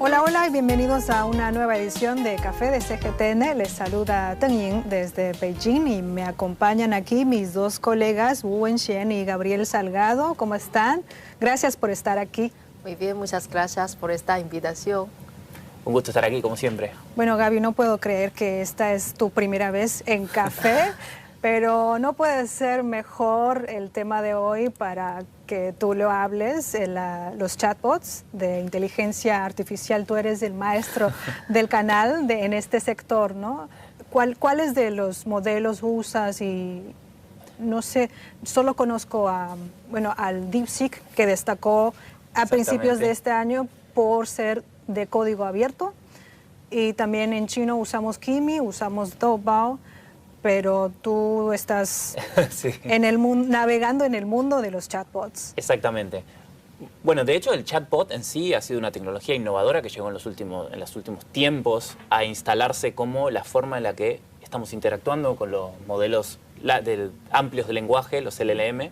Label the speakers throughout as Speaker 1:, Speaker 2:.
Speaker 1: Hola, hola y bienvenidos a una nueva edición de Café de CGTN. Les saluda Teng Ying desde Beijing y me acompañan aquí mis dos colegas, Wu Wenxian y Gabriel Salgado. ¿Cómo están? Gracias por estar aquí.
Speaker 2: Muy bien, muchas gracias por esta invitación.
Speaker 3: Un gusto estar aquí, como siempre.
Speaker 1: Bueno, Gaby, no puedo creer que esta es tu primera vez en Café, pero no puede ser mejor el tema de hoy para que tú lo hables, los chatbots de inteligencia artificial. Tú eres el maestro del canal en este sector, ¿no? ¿Cuáles de los modelos usas? Y no sé, solo conozco al DeepSeek, que destacó a principios de este año por ser de código abierto, y también en chino usamos Kimi, usamos Doubao, pero tú estás
Speaker 3: sí.
Speaker 1: navegando en el mundo de los chatbots.
Speaker 3: Exactamente. Bueno, de hecho el chatbot en sí ha sido una tecnología innovadora que llegó en los últimos tiempos a instalarse como la forma en la que estamos interactuando con los modelos amplios de lenguaje, los LLM,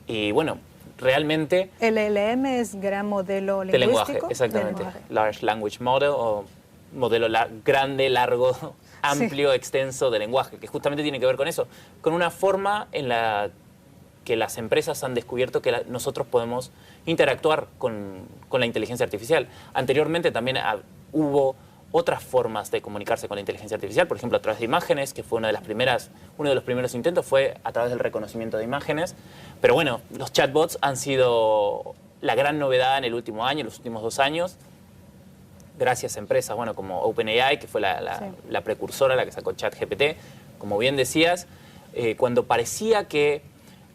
Speaker 3: y bueno, realmente...
Speaker 1: LLM es gran modelo lingüístico.
Speaker 3: De lenguaje, exactamente. Large Language Model, o modelo grande, largo, amplio, sí, extenso de lenguaje, que justamente tiene que ver con eso, con una forma en la que las empresas han descubierto que nosotros podemos interactuar con la inteligencia artificial. Anteriormente también hubo otras formas de comunicarse con la inteligencia artificial, por ejemplo a través de imágenes, que fue uno de los primeros intentos fue a través del reconocimiento de imágenes, pero bueno, los chatbots han sido la gran novedad en el último año, en los últimos 2 años, gracias a empresas como OpenAI, que fue la precursora, la que sacó ChatGPT. Como bien decías, cuando parecía que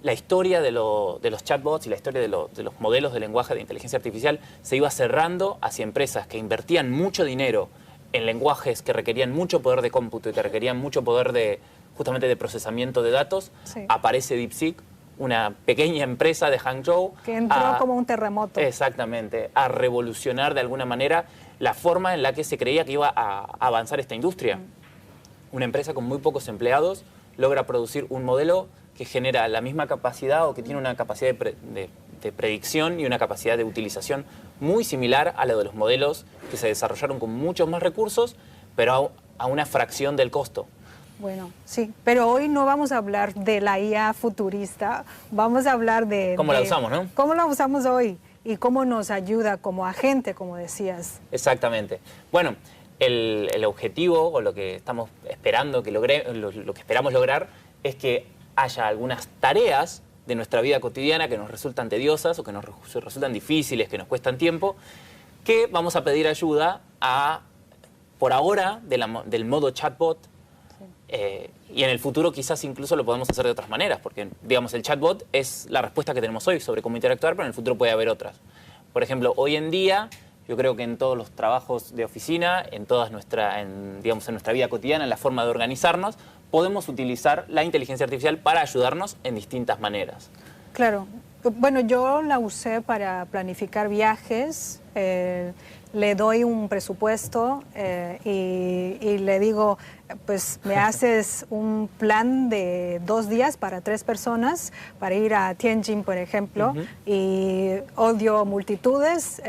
Speaker 3: la historia de los chatbots y la historia de los modelos de lenguaje de inteligencia artificial se iba cerrando hacia empresas que invertían mucho dinero en lenguajes que requerían mucho poder de cómputo y que requerían mucho poder justamente de procesamiento de datos, sí, aparece DeepSeek, una pequeña empresa de Hangzhou.
Speaker 1: Que entró como un terremoto.
Speaker 3: Exactamente, a revolucionar de alguna manera la forma en la que se creía que iba a avanzar esta industria. Una empresa con muy pocos empleados logra producir un modelo que genera la misma capacidad o que tiene una capacidad de predicción y una capacidad de utilización muy similar a la de los modelos que se desarrollaron con muchos más recursos, pero a una fracción del costo.
Speaker 1: Bueno, sí, pero hoy no vamos a hablar de la IA futurista, vamos a hablar de...
Speaker 3: ¿Cómo la usamos, no?
Speaker 1: ¿Cómo la usamos hoy? Y cómo nos ayuda como agente, como decías.
Speaker 3: Exactamente. Bueno, el objetivo o lo que estamos esperando que lo que esperamos lograr es que haya algunas tareas de nuestra vida cotidiana que nos resultan tediosas o que nos resultan difíciles, que nos cuestan tiempo, que vamos a pedir ayuda por ahora, del modo chatbot. Y en el futuro quizás incluso lo podemos hacer de otras maneras, porque digamos el chatbot es la respuesta que tenemos hoy sobre cómo interactuar, pero en el futuro puede haber otras. Por ejemplo, hoy en día, yo creo que en todos los trabajos de oficina, en nuestra vida cotidiana, en la forma de organizarnos, podemos utilizar la inteligencia artificial para ayudarnos en distintas maneras.
Speaker 1: Claro. Bueno, yo la usé para planificar viajes. Le doy un presupuesto y le digo, pues me haces un plan de 2 días para 3 personas para ir a Tianjin, por ejemplo, y odio multitudes,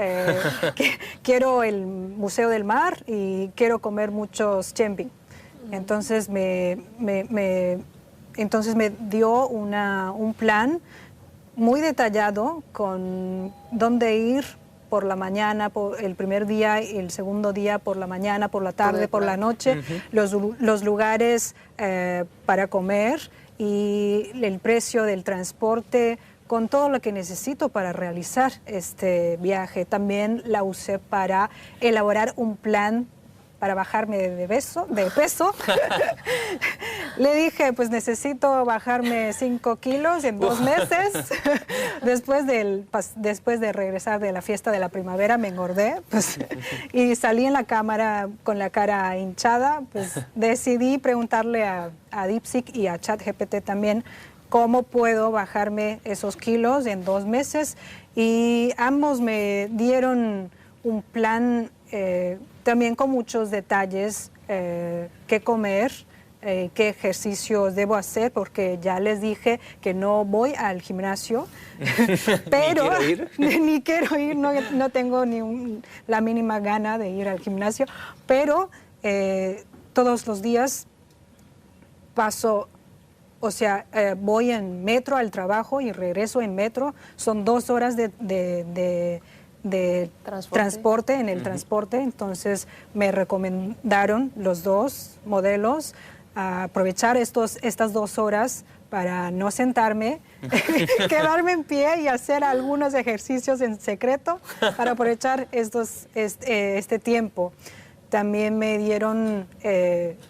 Speaker 1: quiero el Museo del Mar y quiero comer muchos xianbing. Entonces me dio un plan muy detallado con dónde ir por la mañana, por el primer día y el segundo día por la mañana, por la tarde, por la noche, los lugares para comer y el precio del transporte, con todo lo que necesito para realizar este viaje. También la usé para elaborar un plan para bajarme de peso. Le dije, pues necesito bajarme 5 kilos en 2 meses. Después de regresar de la fiesta de la primavera me engordé, pues, y salí en la cámara con la cara hinchada. Pues decidí preguntarle a DeepSeek y a ChatGPT también cómo puedo bajarme esos kilos en 2 meses. Y ambos me dieron un plan también con muchos detalles, qué comer, qué ejercicios debo hacer, porque ya les dije que no voy al gimnasio, pero
Speaker 3: ¿Ni quiero ir?
Speaker 1: No tengo la mínima gana de ir al gimnasio, pero todos los días paso, o sea, voy en metro al trabajo y regreso en metro. Son 2 horas de transporte en el transporte. Entonces me recomendaron los 2 modelos a aprovechar estas 2 horas para no sentarme, quedarme en pie y hacer algunos ejercicios en secreto para aprovechar este tiempo. También me dieron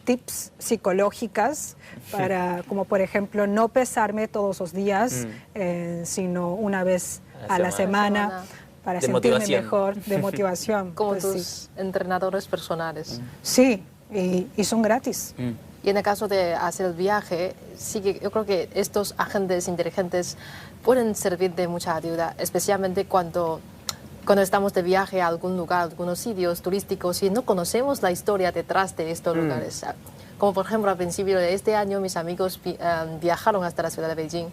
Speaker 1: tips psicológicas para, como por ejemplo, no pesarme todos los días, sino una vez a la semana para sentirme mejor, de motivación.
Speaker 2: Como
Speaker 1: pues,
Speaker 2: tus entrenadores personales.
Speaker 1: Sí, y son gratis.
Speaker 2: Y en el caso de hacer el viaje, sí que yo creo que estos agentes inteligentes pueden servir de mucha ayuda, especialmente cuando estamos de viaje a algún lugar, a algunos sitios turísticos y no conocemos la historia detrás de estos lugares. Como por ejemplo al principio de este año mis amigos viajaron hasta la ciudad de Beijing.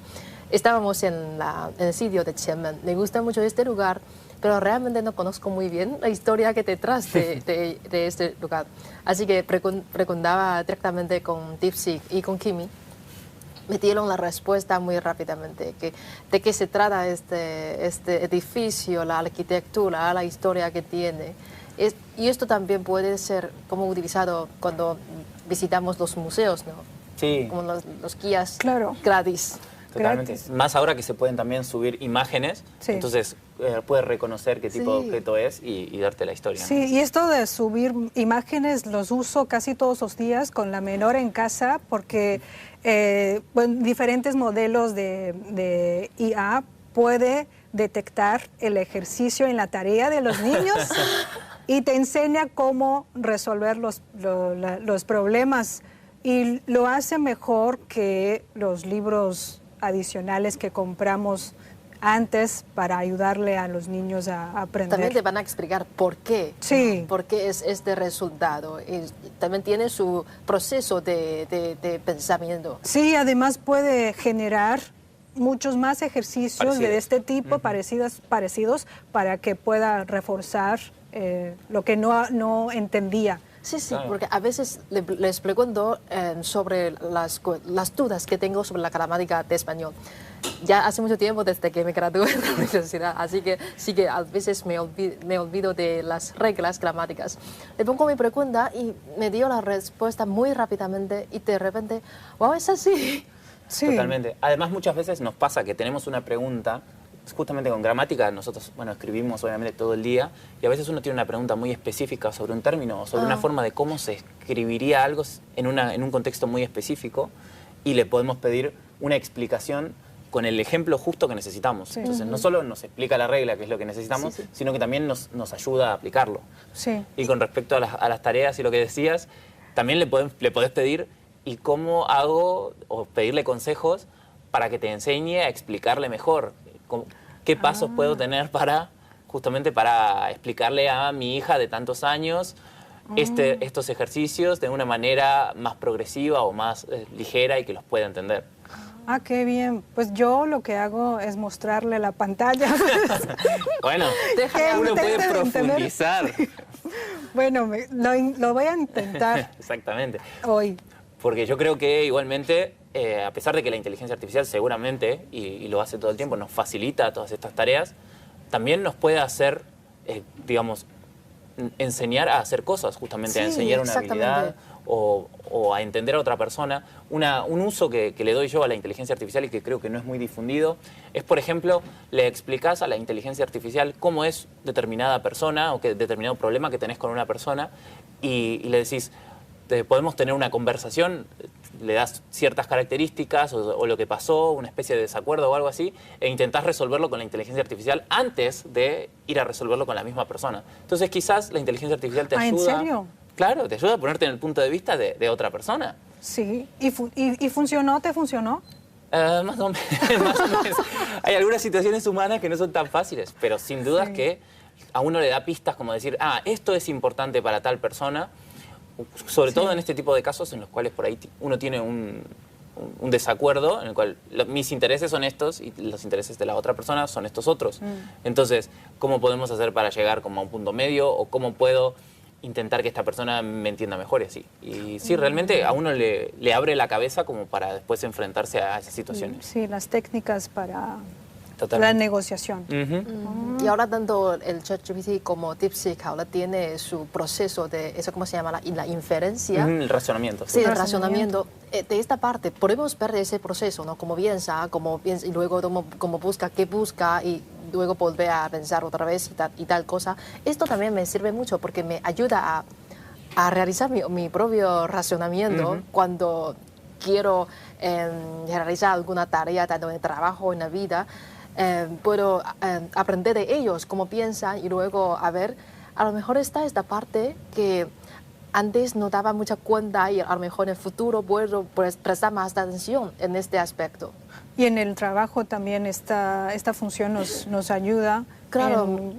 Speaker 2: Estábamos en el sitio de Qianmen. Me gusta mucho este lugar, pero realmente no conozco muy bien la historia que detrás de este lugar. Así que preguntaba directamente con DeepSeek y con Kimi. Me dieron la respuesta muy rápidamente, de qué se trata este edificio, la arquitectura, la historia que tiene. Y esto también puede ser como utilizado cuando visitamos los museos, ¿no?
Speaker 3: Sí.
Speaker 2: Como los guías
Speaker 1: Claro.
Speaker 2: gratis.
Speaker 3: Totalmente.
Speaker 1: Gratis.
Speaker 3: Más ahora que se pueden también subir imágenes,
Speaker 1: Sí.
Speaker 3: entonces puedes reconocer qué tipo de objeto es y darte la historia.
Speaker 1: Sí, y esto de subir imágenes los uso casi todos los días con la menor en casa porque diferentes modelos de IA puede detectar el ejercicio en la tarea de los niños y te enseña cómo resolver los problemas y lo hace mejor que los libros adicionales que compramos antes para ayudarle a los niños a aprender.
Speaker 2: También te van a explicar por qué.
Speaker 1: Sí.
Speaker 2: ¿No? Por qué es este resultado. Y también tiene su proceso de pensamiento.
Speaker 1: Sí, además puede generar muchos más ejercicios de este tipo, parecidos, para que pueda reforzar lo que no entendía.
Speaker 2: Sí, sí,
Speaker 3: Claro.
Speaker 2: porque a veces les pregunto sobre las dudas que tengo sobre la gramática de español. Ya hace mucho tiempo desde que me gradué de la universidad, así que sí que a veces me olvido de las reglas gramáticas. Le pongo mi pregunta y me dio la respuesta muy rápidamente y de repente, wow, es así.
Speaker 1: Sí.
Speaker 3: Totalmente. Además, muchas veces nos pasa que tenemos una pregunta, justamente con gramática, nosotros, bueno, escribimos obviamente todo el día, y a veces uno tiene una pregunta muy específica sobre un término o sobre una forma de cómo se escribiría algo en un contexto muy específico, y le podemos pedir una explicación con el ejemplo justo que necesitamos.
Speaker 1: Sí.
Speaker 3: Entonces, no solo nos explica la regla, que es lo que necesitamos, sino que también nos ayuda a aplicarlo.
Speaker 1: Sí.
Speaker 3: Y con respecto a las tareas y lo que decías, también le podés pedir, ¿y cómo hago? O pedirle consejos para que te enseñe a explicarle mejor. ¿Qué pasos puedo tener justamente para explicarle a mi hija de tantos años estos ejercicios de una manera más progresiva o más ligera y que los pueda entender?
Speaker 1: Ah, qué bien. Pues yo lo que hago es mostrarle la pantalla.
Speaker 3: Bueno,
Speaker 1: Que
Speaker 3: uno puede
Speaker 1: intente entender.
Speaker 3: profundizar.
Speaker 1: Bueno, lo voy a intentar
Speaker 3: Exactamente.
Speaker 1: hoy.
Speaker 3: Porque yo creo que igualmente, a pesar de que la inteligencia artificial seguramente, y lo hace todo el tiempo, nos facilita todas estas tareas, también nos puede hacer, digamos, enseñar a hacer cosas, justamente a
Speaker 2: Sí,
Speaker 3: enseñar una habilidad o a entender a otra persona. Un uso que le doy yo a la inteligencia artificial y que creo que no es muy difundido es, por ejemplo, le explicás a la inteligencia artificial cómo es determinada persona o determinado problema que tenés con una persona y le decís, podemos tener una conversación, le das ciertas características o lo que pasó, una especie de desacuerdo o algo así, e intentás resolverlo con la inteligencia artificial antes de ir a resolverlo con la misma persona. Entonces quizás la inteligencia artificial te ayuda...
Speaker 1: ¿En serio?
Speaker 3: Claro, te ayuda a ponerte en el punto de vista de otra persona.
Speaker 1: Sí. ¿Y funcionó? ¿Te funcionó?
Speaker 3: Más o menos. Hay algunas situaciones humanas que no son tan fáciles, pero sin dudas que a uno le da pistas como decir, esto es importante para tal persona, sobre todo en este tipo de casos en los cuales por ahí uno tiene un desacuerdo en el cual mis intereses son estos y los intereses de la otra persona son estos otros. Entonces, ¿cómo podemos hacer para llegar como a un punto medio o cómo puedo intentar que esta persona me entienda mejor y así? Y sí, realmente a uno le abre la cabeza como para después enfrentarse a esas situaciones.
Speaker 1: Sí, las técnicas para
Speaker 3: Totalmente.
Speaker 1: la negociación.
Speaker 2: Y ahora tanto el ChatGPT como DeepSeek ahora tiene su proceso de, ¿eso cómo se llama? La inferencia.
Speaker 3: El razonamiento.
Speaker 2: Sí, el razonamiento. De esta parte, podemos ver ese proceso, ¿no? Cómo piensa, y luego cómo busca, qué busca, y luego volver a pensar otra vez y tal cosa. Esto también me sirve mucho porque me ayuda a realizar mi propio razonamiento cuando quiero realizar alguna tarea, tanto en el trabajo o en la vida. Puedo aprender de ellos cómo piensan y luego a ver, a lo mejor está esta parte que antes no daba mucha cuenta y a lo mejor en el futuro puedo prestar más atención en este aspecto.
Speaker 1: Y en el trabajo también esta función nos ayuda,
Speaker 2: claro,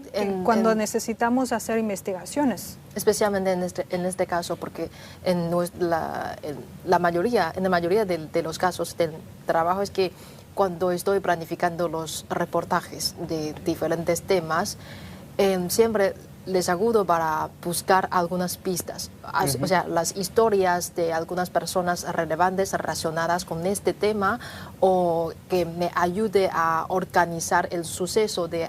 Speaker 1: cuando necesitamos hacer investigaciones.
Speaker 2: Especialmente en este caso, porque en la mayoría de los casos del trabajo es que cuando estoy planificando los reportajes de diferentes temas, siempre les acudo para buscar algunas pistas, o sea, las historias de algunas personas relevantes relacionadas con este tema o que me ayude a organizar el suceso de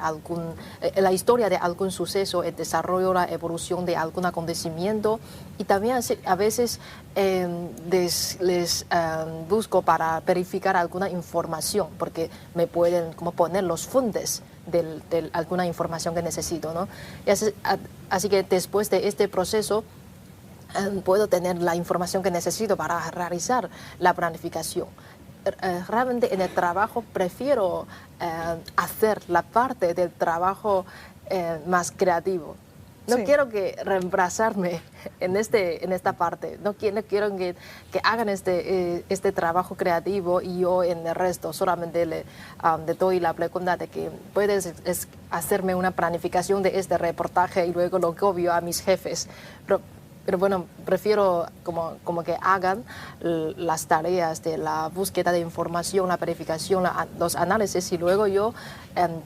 Speaker 2: la historia de algún suceso, el desarrollo, la evolución de algún acontecimiento, y también a veces les busco para verificar alguna información porque me pueden como poner los fuentes de alguna información que necesito, ¿no? Y así que después de este proceso puedo tener la información que necesito para realizar la planificación. Realmente en el trabajo prefiero hacer la parte del trabajo más creativo. No quiero que reemplazarme en esta parte. No quiero que hagan este trabajo creativo y yo en el resto solamente le doy la pregunta de que puedes hacerme una planificación de este reportaje y luego lo copio a mis jefes. Pero bueno, prefiero como que hagan las tareas de la búsqueda de información, la verificación, los análisis, y luego yo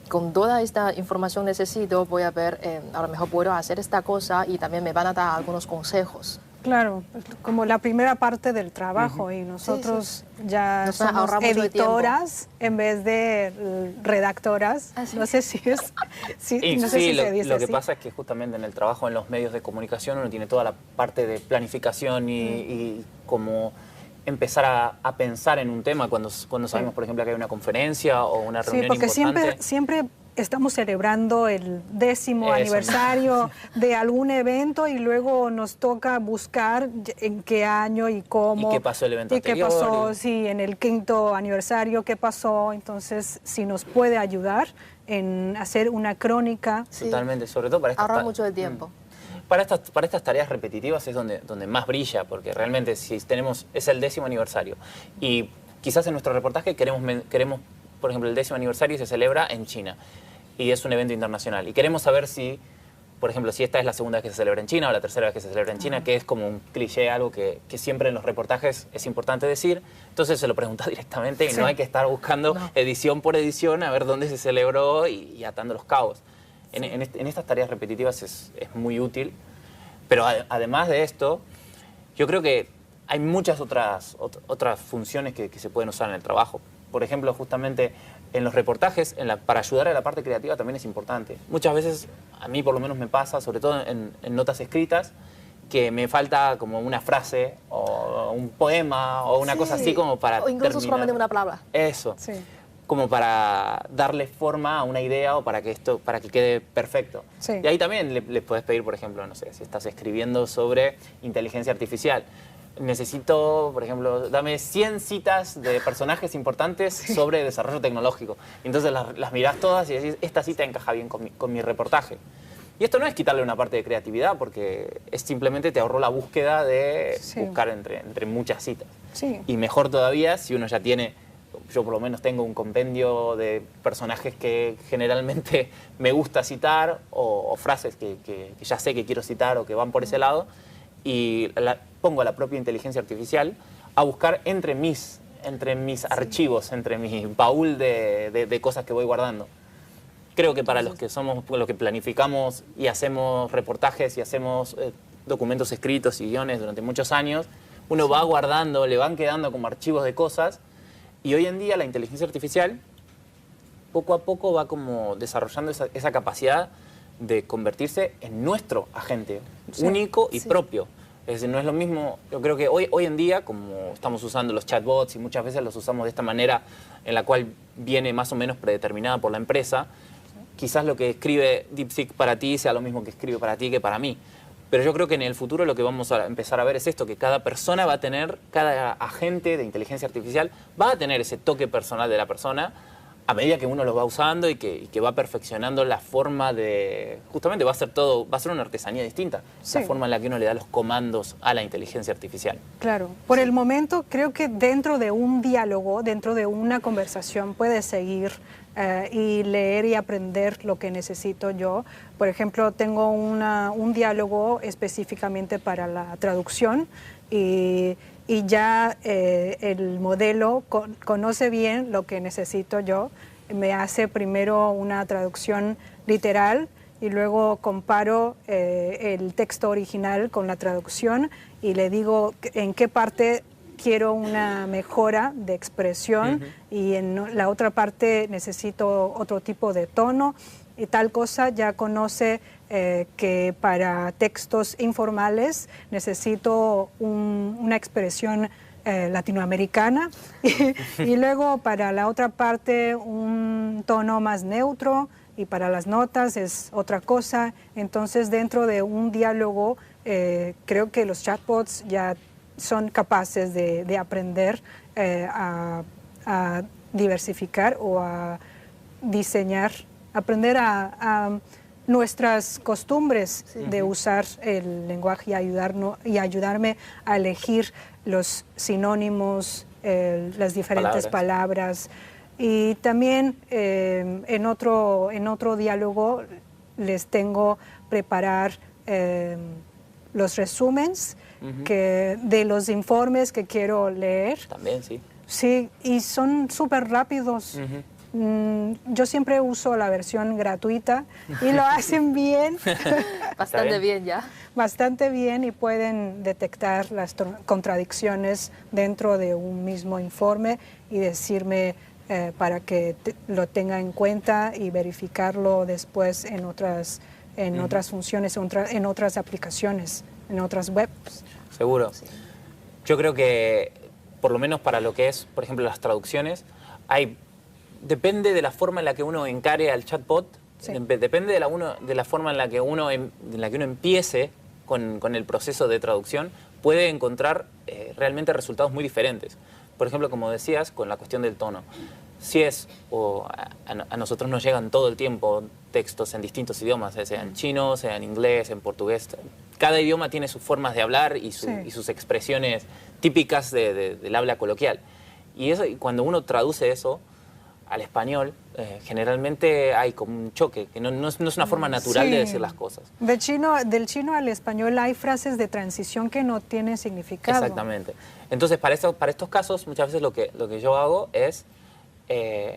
Speaker 2: con toda esta información necesito voy a ver, a lo mejor puedo hacer esta cosa y también me van a dar algunos consejos.
Speaker 1: Claro, como la primera parte del trabajo y nosotros ya somos editoras en vez de redactoras. No sé si es... no sé si se dice
Speaker 3: lo que
Speaker 1: así.
Speaker 3: pasa es que justamente en el trabajo en los medios de comunicación uno tiene toda la parte de planificación y como empezar a pensar en un tema cuando sabemos, por ejemplo, que hay una conferencia o una reunión importante.
Speaker 1: Sí, porque siempre estamos celebrando el 10º aniversario de algún evento y luego nos toca buscar en qué año y cómo.
Speaker 3: ¿Y qué pasó el evento anterior?
Speaker 1: ¿Y qué pasó? Sí, en el 5º aniversario, ¿qué pasó? Entonces, si nos puede ayudar en hacer una crónica.
Speaker 3: Totalmente, sobre todo para estas...
Speaker 2: Ahorra mucho de tiempo.
Speaker 3: Para estas tareas repetitivas es donde más brilla, porque realmente si es el 10º aniversario y quizás en nuestro reportaje queremos, por ejemplo, el 10º aniversario se celebra en China y es un evento internacional y queremos saber si, por ejemplo, si esta es la segunda vez que se celebra en China o la tercera vez que se celebra en China, que es como un cliché, algo que siempre en los reportajes es importante decir, entonces se lo pregunta directamente y no hay que estar buscando edición por edición a ver dónde se celebró y atando los cabos. En estas tareas repetitivas es muy útil, pero además de esto, yo creo que hay muchas otras funciones que se pueden usar en el trabajo. Por ejemplo, justamente en los reportajes, para ayudar a la parte creativa también es importante. Muchas veces, a mí por lo menos me pasa, sobre todo en notas escritas, que me falta como una frase o un poema o una cosa así como para
Speaker 2: o incluso solamente una palabra.
Speaker 3: Eso.
Speaker 1: Sí.
Speaker 3: Como para darle forma a una idea o para que quede perfecto.
Speaker 1: Sí.
Speaker 3: Y ahí también le puedes pedir, por ejemplo, no sé, si estás escribiendo sobre inteligencia artificial. Necesito, por ejemplo, dame 100 citas de personajes importantes sobre desarrollo tecnológico. Entonces las mirás todas y decís, esta cita encaja bien con mi reportaje. Y esto no es quitarle una parte de creatividad, porque es simplemente te ahorró la búsqueda de buscar entre muchas citas.
Speaker 1: Sí.
Speaker 3: Y mejor todavía si uno ya tiene... Yo por lo menos tengo un compendio de personajes que generalmente me gusta citar o frases que ya sé que quiero citar o que van por ese lado y pongo a la propia inteligencia artificial a buscar entre mis archivos, entre mi baúl de cosas que voy guardando. Creo que para los que somos, los que planificamos y hacemos reportajes y hacemos documentos escritos y guiones durante muchos años, uno va guardando, le van quedando como archivos de cosas, y hoy en día la inteligencia artificial poco a poco va como desarrollando esa capacidad de convertirse en nuestro agente único y propio. Es decir, no es lo mismo, yo creo que hoy en día, como estamos usando los chatbots y muchas veces los usamos de esta manera en la cual viene más o menos predeterminada por la empresa, quizás lo que escribe DeepSeek para ti sea lo mismo que escribe para ti que para mí. Pero yo creo que en el futuro lo que vamos a empezar a ver es esto, que cada persona va a tener, cada agente de inteligencia artificial va a tener ese toque personal de la persona a medida que uno lo va usando y que va perfeccionando la forma de... Justamente va a ser una artesanía distinta, la forma en la que uno le da los comandos a la inteligencia artificial.
Speaker 1: Claro. Por el momento creo que dentro de un diálogo, dentro de una conversación puedes seguir y leer y aprender lo que necesito yo. Por ejemplo, tengo un diálogo específicamente para la traducción y ya el modelo conoce bien lo que necesito yo. Me hace primero una traducción literal y luego comparo el texto original con la traducción y le digo en qué parte quiero una mejora de expresión y en la otra parte necesito otro tipo de tono y tal cosa. Ya conoce que para textos informales necesito una expresión latinoamericana y luego para la otra parte un tono más neutro y para las notas es otra cosa. Entonces dentro de un diálogo creo que los chatbots ya son capaces de aprender a diversificar o a diseñar, aprender a nuestras costumbres de usar el lenguaje y ayudarme a elegir los sinónimos, las diferentes palabras. Y también en otro diálogo les tengo preparar los resúmenes de los informes que quiero leer.
Speaker 3: También, sí.
Speaker 1: Sí, y son súper rápidos. Yo siempre uso la versión gratuita y lo hacen bien.
Speaker 2: Bastante bien ya.
Speaker 1: Bastante bien y pueden detectar las contradicciones dentro de un mismo informe y decirme para que lo tenga en cuenta y verificarlo después en otras funciones, en otras aplicaciones, en otras webs.
Speaker 3: Seguro. Sí. Yo creo que, por lo menos para lo que es, por ejemplo, las traducciones, depende de la forma en la que uno encare al chatbot, depende de la forma en la que uno empiece con el proceso de traducción, puede encontrar realmente resultados muy diferentes. Por ejemplo, como decías, con la cuestión del tono. Si a nosotros nos llegan todo el tiempo textos en distintos idiomas, sea en chino, sea en inglés, en portugués. Cada idioma tiene sus formas de hablar y sus expresiones típicas del habla coloquial. Y cuando uno traduce eso al español, generalmente hay como un choque, que no es una forma natural de decir las cosas.
Speaker 1: Del chino al español hay frases de transición que no tienen significado.
Speaker 3: Exactamente. Entonces, para estos casos, muchas veces lo que yo hago es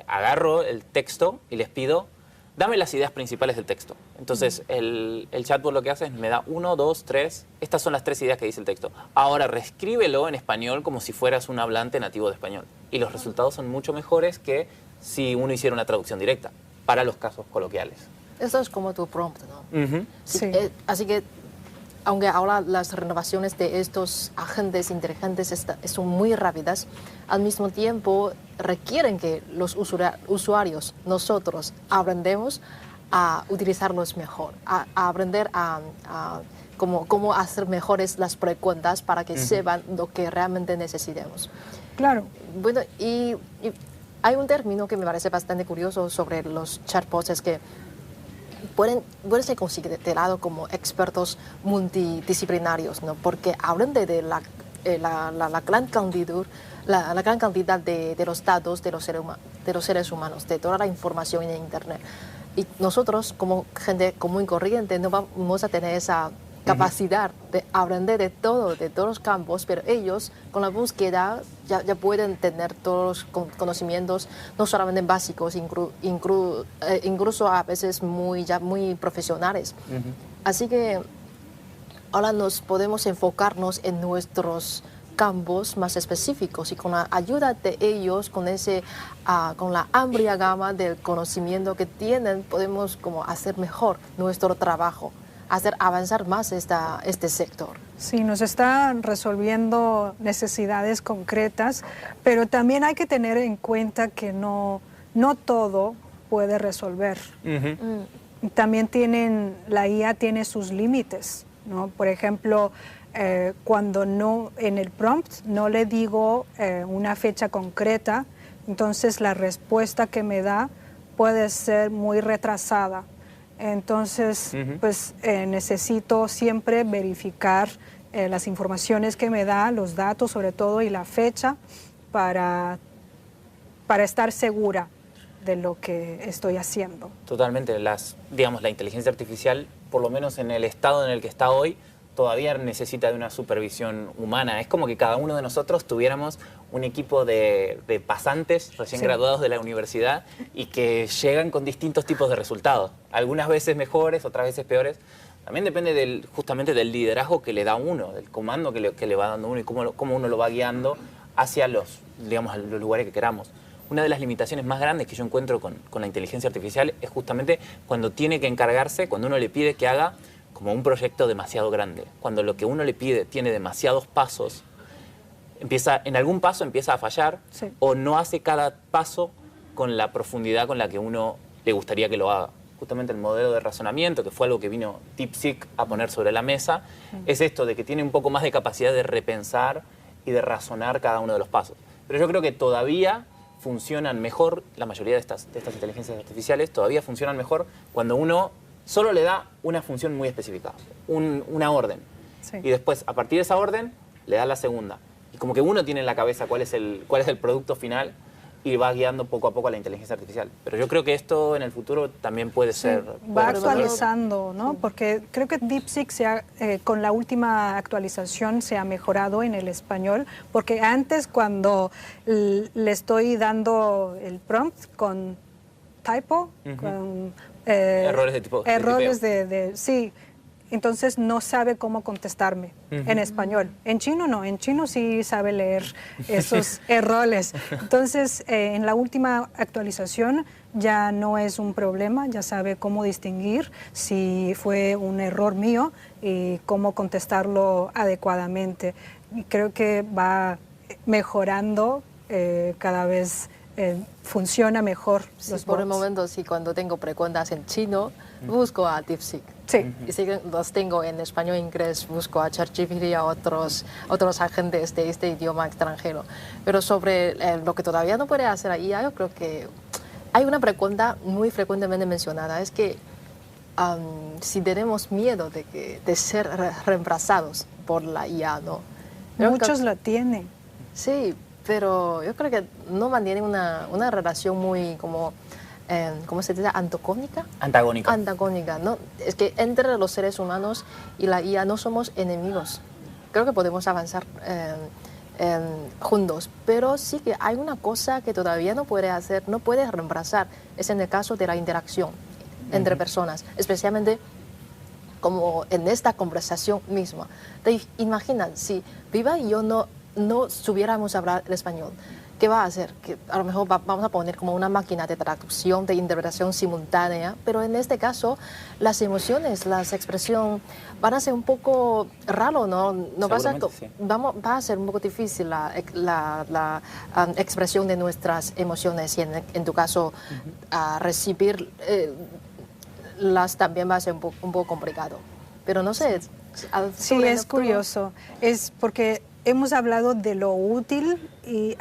Speaker 3: agarro el texto y les pido, dame las ideas principales del texto. Entonces, el chatbot lo que hace es me da 1, 2, 3, estas son las 3 ideas que dice el texto. Ahora, reescríbelo en español como si fueras un hablante nativo de español. Y los resultados son mucho mejores que si uno hiciera una traducción directa para los casos coloquiales.
Speaker 2: Eso es como tu prompt, ¿no? Sí. Así que, aunque ahora las renovaciones de estos agentes inteligentes son muy rápidas, al mismo tiempo requieren que los usuarios, nosotros, aprendemos a utilizarlos mejor, a aprender cómo hacer mejores las preguntas para que sepan lo que realmente necesitemos.
Speaker 1: Claro.
Speaker 2: Bueno, y hay un término que me parece bastante curioso sobre los chatbots, es que pueden ser considerados como expertos multidisciplinarios, ¿no? Porque hablan de la gran cantidad de los datos de los seres humanos, de toda la información en Internet. Y nosotros, como gente común y corriente, no vamos a tener esa capacidad de aprender de todos los campos, pero ellos con la búsqueda ya pueden tener todos los conocimientos, no solamente básicos, incluso a veces ya muy profesionales. Así que ahora nos podemos enfocarnos en nuestros campos más específicos y con la ayuda de ellos, con la amplia gama del conocimiento que tienen, podemos como hacer mejor nuestro trabajo, hacer avanzar más este sector.
Speaker 1: Sí, nos está resolviendo necesidades concretas, pero también hay que tener en cuenta que no todo puede resolver. También la IA tiene sus límites, ¿no? Por ejemplo, cuando en el prompt no le digo una fecha concreta, entonces la respuesta que me da puede ser muy retrasada. Entonces, pues necesito siempre verificar las informaciones que me da, los datos sobre todo y la fecha para estar segura de lo que estoy haciendo.
Speaker 3: Totalmente. Digamos, la inteligencia artificial, por lo menos en el estado en el que está hoy, todavía necesita de una supervisión humana. Es como que cada uno de nosotros tuviéramos un equipo de pasantes recién graduados de la universidad y que llegan con distintos tipos de resultados. Algunas veces mejores, otras veces peores. También depende justamente del liderazgo que le da uno, del comando que le va dando uno y cómo uno lo va guiando hacia los lugares que queramos. Una de las limitaciones más grandes que yo encuentro con la inteligencia artificial es justamente cuando tiene que encargarse, cuando uno le pide que haga como un proyecto demasiado grande. Cuando lo que uno le pide tiene demasiados pasos, en algún paso empieza a fallar o no hace cada paso con la profundidad con la que uno le gustaría que lo haga. Justamente el modelo de razonamiento, que fue algo que vino DeepSeek a poner sobre la mesa, es esto de que tiene un poco más de capacidad de repensar y de razonar cada uno de los pasos. Pero yo creo que todavía funcionan mejor, la mayoría de estas inteligencias artificiales todavía funcionan mejor cuando uno solo le da una función muy específica, una orden. Y después, a partir de esa orden, le da la segunda. Y como que uno tiene en la cabeza cuál es el producto final y va guiando poco a poco a la inteligencia artificial. Pero yo creo que esto en el futuro también puede ser...
Speaker 1: Va actualizando, ¿no? Porque creo que DeepSeek con la última actualización se ha mejorado en el español, porque antes cuando le estoy dando el prompt con typo, con...
Speaker 3: errores de tipo.
Speaker 1: Sí, entonces no sabe cómo contestarme en español. En chino no, en chino sí sabe leer esos errores. Entonces, en la última actualización ya no es un problema, ya sabe cómo distinguir si fue un error mío y cómo contestarlo adecuadamente. Y creo que va mejorando cada vez. Funciona mejor los
Speaker 2: por
Speaker 1: bots.
Speaker 2: el momento, sí, cuando tengo preguntas en chino, busco a DeepSeek.
Speaker 1: Sí.
Speaker 2: Y si los tengo en español e inglés, busco a ChatGPT y a otros agentes de este idioma extranjero. Pero sobre lo que todavía no puede hacer la IA, yo creo que hay una pregunta muy frecuentemente mencionada, es que si tenemos miedo de ser reemplazados por la IA, ¿no?
Speaker 1: Muchos la tienen.
Speaker 2: Sí, pero yo creo que no mantienen una relación muy como, ¿cómo se dice? Antagónica. Antagónica, ¿no? Es que entre los seres humanos y la IA no somos enemigos. Creo que podemos avanzar juntos, pero sí que hay una cosa que todavía no puede reemplazar, es en el caso de la interacción entre personas, especialmente como en esta conversación misma. Te imaginan, si Viva y yo no supiéramos hablar el español, ¿qué va a hacer? Que a lo mejor vamos a poner como una máquina de traducción, de interpretación simultánea, pero en este caso las emociones, las expresiones van a ser un poco raro, ¿no? Va a ser un poco difícil la expresión de nuestras emociones y en tu caso recibir las también va a ser un poco complicado. Pero no sé.
Speaker 1: Sí, es curioso. Es porque hemos hablado de lo útil y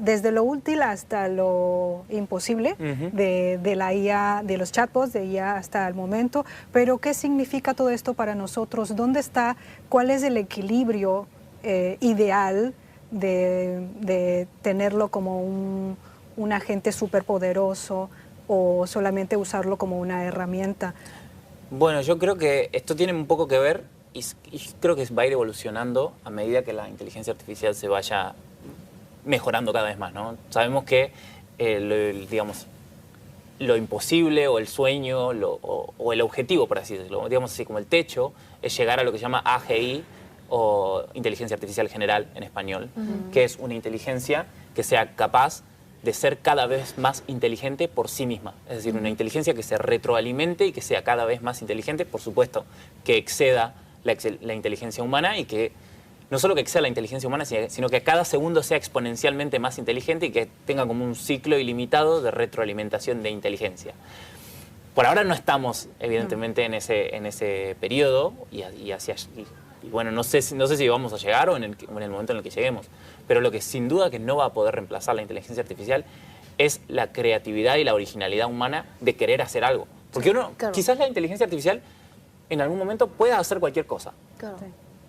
Speaker 1: desde lo útil hasta lo imposible de la IA, de los chatbots, de IA hasta el momento. Pero ¿qué significa todo esto para nosotros? ¿Cuál es el equilibrio ideal de tenerlo como un agente superpoderoso o solamente usarlo como una herramienta?
Speaker 3: Bueno, yo creo que esto tiene un poco que ver y creo que va a ir evolucionando a medida que la inteligencia artificial se vaya mejorando cada vez más, ¿no? Sabemos que, digamos, lo imposible o el sueño o el objetivo, por así decirlo, digamos así como el techo, es llegar a lo que se llama AGI o inteligencia artificial general en español, que es una inteligencia que sea capaz de ser cada vez más inteligente por sí misma. Es decir, una inteligencia que se retroalimente y que sea cada vez más inteligente, por supuesto, que exceda la inteligencia humana y que no solo que exceda la inteligencia humana, sino que a cada segundo sea exponencialmente más inteligente y que tenga como un ciclo ilimitado de retroalimentación de inteligencia. Por ahora no estamos, evidentemente, en ese periodo y bueno, no sé si vamos a llegar o en el momento en el que lleguemos, pero lo que sin duda que no va a poder reemplazar la inteligencia artificial es la creatividad y la originalidad humana de querer hacer algo. Porque quizás la inteligencia artificial en algún momento pueda hacer cualquier cosa,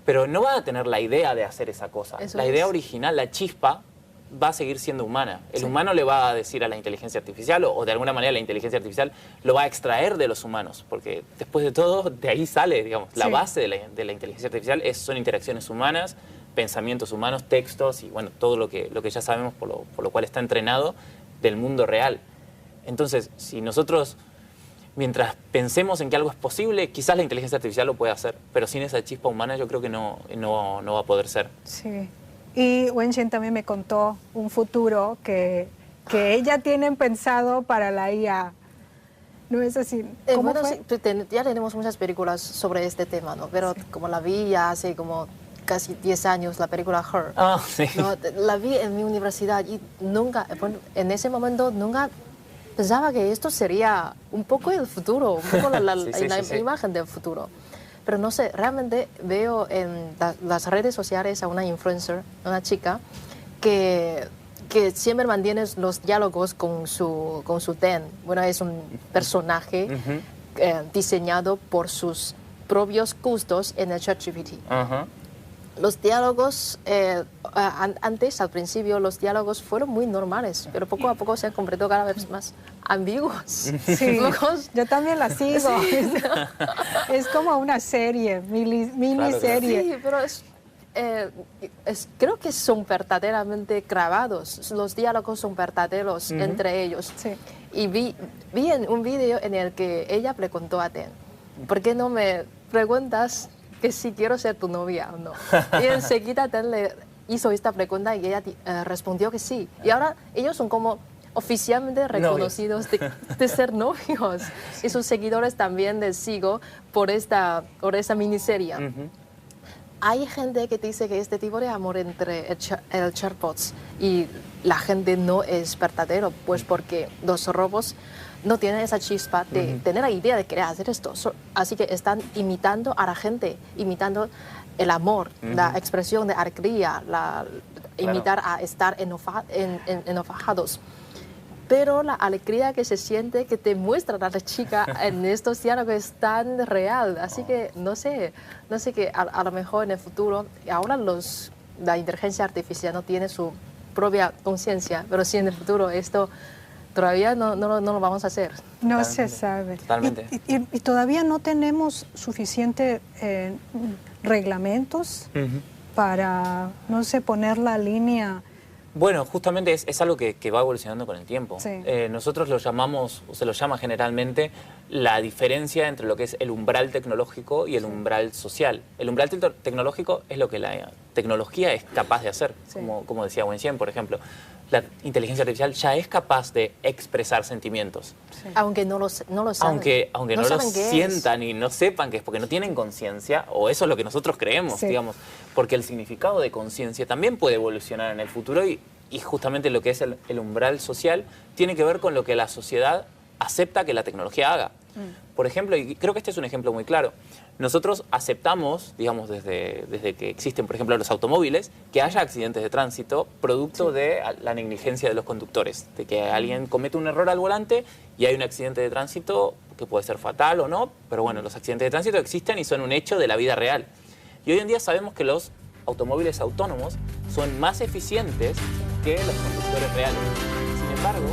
Speaker 3: pero no va a tener la idea de hacer esa cosa. La idea original, la chispa, va a seguir siendo humana. El humano le va a decir a la inteligencia artificial o de alguna manera la inteligencia artificial lo va a extraer de los humanos, porque después de todo de ahí sale, digamos, la base de la inteligencia artificial son interacciones humanas, pensamientos humanos, textos y bueno, todo lo que ya sabemos por lo cual está entrenado del mundo real. Entonces, si nosotros, mientras pensemos en que algo es posible, quizás la inteligencia artificial lo puede hacer, pero sin esa chispa humana yo creo que no va a poder ser.
Speaker 1: Sí. Y Wenxin también me contó un futuro que ella tiene pensado para la IA. ¿No es así? ¿Cómo
Speaker 2: bueno,
Speaker 1: fue?
Speaker 2: Sí, ya tenemos muchas películas sobre este tema, ¿no? Pero como la vi ya hace como casi 10 años, la película Her.
Speaker 3: Ah, sí.
Speaker 2: ¿No? La vi en mi universidad y nunca, bueno, en ese momento nunca pensaba que esto sería un poco el futuro, un poco la imagen del futuro. Pero no sé, realmente veo en las redes sociales a una influencer, una chica, que siempre mantiene los diálogos con su Ten. Bueno, es un personaje diseñado por sus propios gustos en el ChatGPT. Los diálogos, antes, al principio, los diálogos fueron muy normales, pero poco a poco se han convertido cada vez más ambiguos.
Speaker 1: Sí, yo también la sigo. Es como una serie, miniserie.
Speaker 2: Sí, pero creo que son verdaderamente grabados. Los diálogos son verdaderos entre ellos. Sí. Y vi en un video en el que ella preguntó a Ten, ¿por qué no me preguntas que si quiero ser tu novia o no? Y enseguida Ten le hizo esta pregunta y ella respondió que sí. Y ahora ellos son como oficialmente reconocidos de ser novios. Y sus seguidores también les sigo por esta miniserie. Hay gente que dice que este tipo de amor entre el chatbots y la gente no es verdadero, pues porque los robots no tienen esa chispa de tener la idea de querer hacer esto. Así que están imitando a la gente, imitando el amor, la expresión de alegría, imitar a estar enojados. Pero la alegría que se siente, que te muestra la chica en estos diálogos es tan real. Así que no sé que a lo mejor en el futuro, ahora la inteligencia artificial no tiene su propia conciencia, pero sí en el futuro esto todavía no lo vamos a hacer.
Speaker 1: No se sabe.
Speaker 3: Totalmente.
Speaker 1: Y todavía no tenemos suficientes reglamentos para, no sé, poner la línea.
Speaker 3: Bueno, justamente es algo que va evolucionando con el tiempo. Sí. Nosotros lo llamamos, o se lo llama generalmente, la diferencia entre lo que es el umbral tecnológico y el umbral social. El umbral tecnológico es lo que la tecnología es capaz de hacer, como decía Wenxin, por ejemplo. La inteligencia artificial ya es capaz de expresar sentimientos.
Speaker 2: Sí. Aunque no lo saben.
Speaker 3: Aunque no lo sientan y no sepan que es porque no tienen conciencia, o eso es lo que nosotros creemos, digamos. Porque el significado de conciencia también puede evolucionar en el futuro y justamente lo que es el umbral social tiene que ver con lo que la sociedad acepta que la tecnología haga. Por ejemplo, y creo que este es un ejemplo muy claro, nosotros aceptamos, digamos, desde que existen, por ejemplo, los automóviles, que haya accidentes de tránsito producto de la negligencia de los conductores, de que alguien comete un error al volante y hay un accidente de tránsito que puede ser fatal o no, pero bueno, los accidentes de tránsito existen y son un hecho de la vida real. Y hoy en día sabemos que los automóviles autónomos son más eficientes que los conductores reales. Sin embargo,